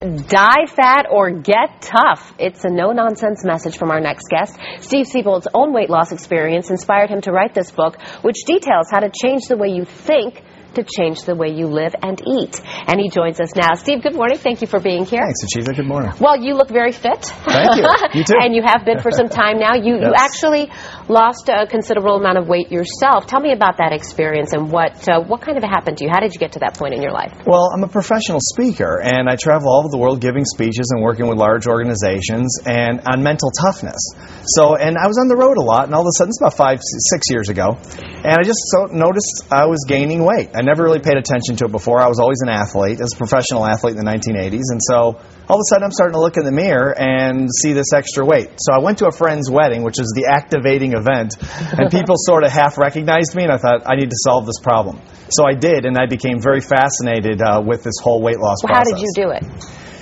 Die fat or get tough. It's a no-nonsense message from our next guest. Steve Siebold's own weight loss experience inspired him to write this book, which details how to change the way you think to change the way you live and eat. And he joins us now. Steve, good morning. Thank you for being here. Thanks, Achieva. Good morning. Well, you look very fit. Thank you. You too. And you have been for some time now. You actually lost a considerable amount of weight yourself. Tell me about that experience and what kind of happened to you? How did you get to that point in your life? Well, I'm a professional speaker, and I travel all over the world giving speeches and working with large organizations and on mental toughness. And I was on the road a lot, and all of a sudden, it's about 5, 6 years ago, and I just noticed I was gaining weight. I never really paid attention to it before. I was always an athlete, as a professional athlete in the 1980s, and so all of a sudden I'm starting to look in the mirror and see this extra weight. So I went to a friend's wedding, which is the activating event, and people sort of half recognized me, and I thought, I need to solve this problem. So I did, and I became very fascinated with this whole weight loss process. How did you do it?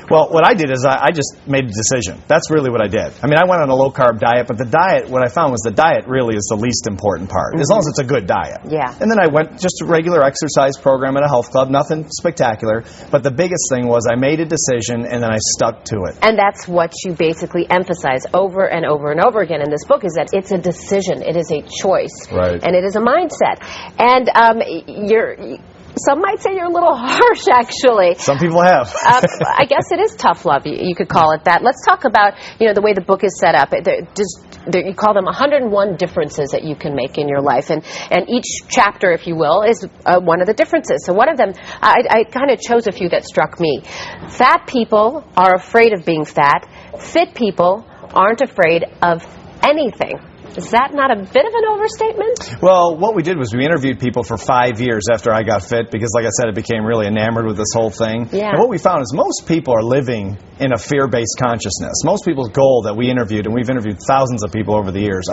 Well, what I did is I just made a decision. That's really what I did. I mean, I went on a low-carb diet, but the diet, what I found was the diet really is the least important part, as long as it's a good diet. Yeah. And then I went just a regular exercise program at a health club, nothing spectacular. But the biggest thing was I made a decision, and then I stuck to it. And that's what you basically emphasize over and over and over again in this book, is that it's a decision. It is a choice. Right. And it is a mindset. And some might say you're a little harsh, actually. Some people have. I guess it is tough love. You could call it that. Let's talk about, the way the book is set up. You call them 101 differences that you can make in your life, and each chapter, if you will, is one of the differences. So one of them, I kind of chose a few that struck me. Fat people are afraid of being fat. Fit people aren't afraid of anything. Is that not a bit of an overstatement? Well, what we did was we interviewed people for 5 years after I got fit because, like I said, I became really enamored with this whole thing. Yeah. And what we found is most people are living in a fear-based consciousness. Most people's goal that we interviewed, and we've interviewed thousands of people over the years,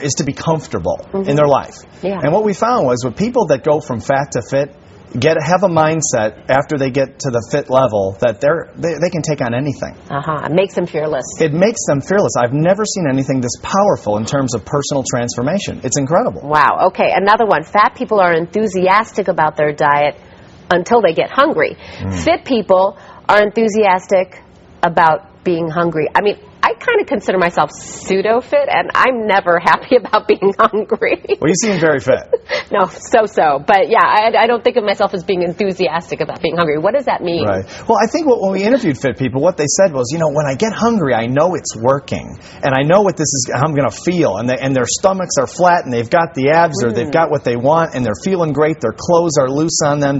is to be comfortable in their life. Yeah. And what we found was with people that go from fat to fit, have a mindset after they get to the fit level that they can take on anything. It makes them fearless. It makes them fearless. I've never seen anything this powerful in terms of personal transformation. It's incredible. Wow. Okay, another one. Fat people are enthusiastic about their diet until they get hungry. Fit people are enthusiastic about being hungry. I mean, I kind of consider myself pseudo-fit, and I'm never happy about being hungry. Well, you seem very fit. No, so. But yeah, I don't think of myself as being enthusiastic about being hungry. What does that mean? Right. Well, I think when we interviewed fit people, what they said was, when I get hungry, I know it's working, and I know what how I'm going to feel, and their stomachs are flat, and they've got the abs, or they've got what they want, and they're feeling great. Their clothes are loose on them.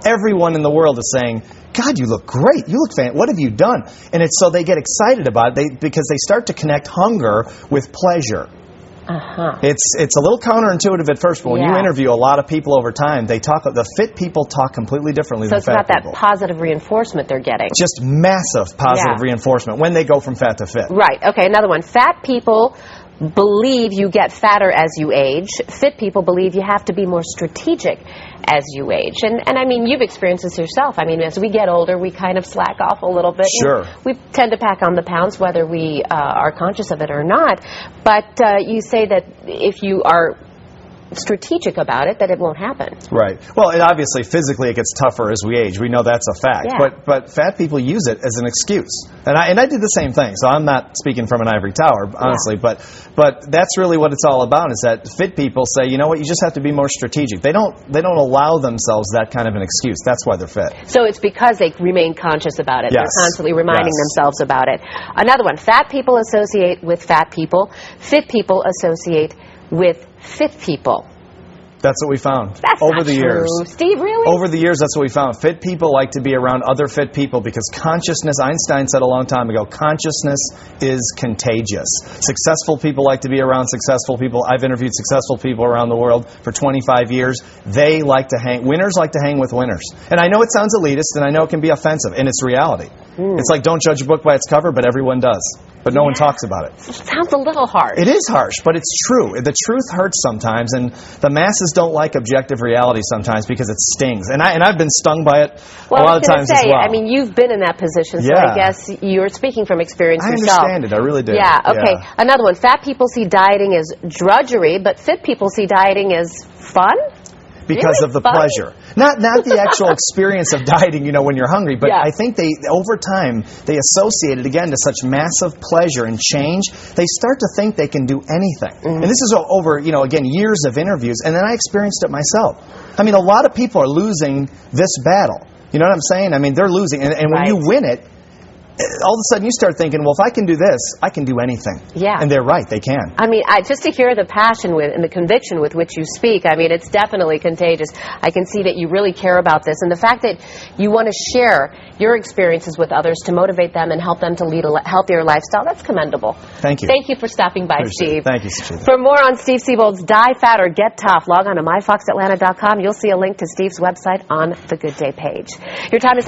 Everyone in the world is saying, God, you look great. You look fantastic. What have you done? And so they get excited about it because they start to connect hunger with pleasure. It's a little counterintuitive at first, but when you interview a lot of people over time, the fit people talk completely differently than fat people. So it's about that positive reinforcement they're getting. Just massive positive reinforcement when they go from fat to fit. Right. Okay, another one. Fat people believe you get fatter as you age. Fit people believe you have to be more strategic as you age. And I mean, you've experienced this yourself. I mean, as we get older, we kind of slack off a little bit. Sure. We tend to pack on the pounds, whether we are conscious of it or not. But you say that if you are strategic about it, that it won't happen. Right. Well, obviously, physically, it gets tougher as we age. We know that's a fact. Yeah. But fat people use it as an excuse. And I did the same thing. So I'm not speaking from an ivory tower, honestly. Yeah. But that's really what it's all about, is that fit people say, you know what, you just have to be more strategic. They don't allow themselves that kind of an excuse. That's why they're fit. So it's because they remain conscious about it. Yes. They're constantly reminding themselves about it. Another one. Fat people associate with fat people. Fit people associate with fit people. That's what we found. That's over not the true. years. Steve, really? Over the years, that's what we found. Fit people like to be around other fit people because consciousness, Einstein said a long time ago, consciousness is contagious. Successful people like to be around successful people. I've interviewed successful people around the world for 25 years. Winners like to hang with winners. And I know it sounds elitist, and I know it can be offensive, and it's reality. It's like, don't judge a book by its cover, but everyone does. But no one talks about it. It sounds a little harsh. It is harsh, but it's true. The truth hurts sometimes, and the masses don't like objective reality sometimes because it stings. And I've been stung by it a lot of times as well. I mean, you've been in that position, so I guess you're speaking from experience yourself. I understand it. I really do. Yeah, okay. Yeah. Another one. Fat people see dieting as drudgery, but fit people see dieting as fun? because of the pleasure. Not the actual experience of dieting, when you're hungry, but I think over time, they associate it again to such massive pleasure and change, they start to think they can do anything. And this is over, again, years of interviews, and then I experienced it myself. I mean, a lot of people are losing this battle. You know what I'm saying? I mean, they're losing, and when you win it, all of a sudden you start thinking, well, if I can do this, I can do anything. Yeah. And they're right, they can. I mean, just to hear the passion and the conviction with which you speak, I mean, it's definitely contagious. I can see that you really care about this. And the fact that you want to share your experiences with others to motivate them and help them to lead a healthier lifestyle, that's commendable. Thank you. Thank you for stopping by, Appreciate Steve. Thank you, Suchita. For more on Steve Siebold's Die Fat or Get Tough, log on to myfoxatlanta.com. You'll see a link to Steve's website on the Good Day page. Your time is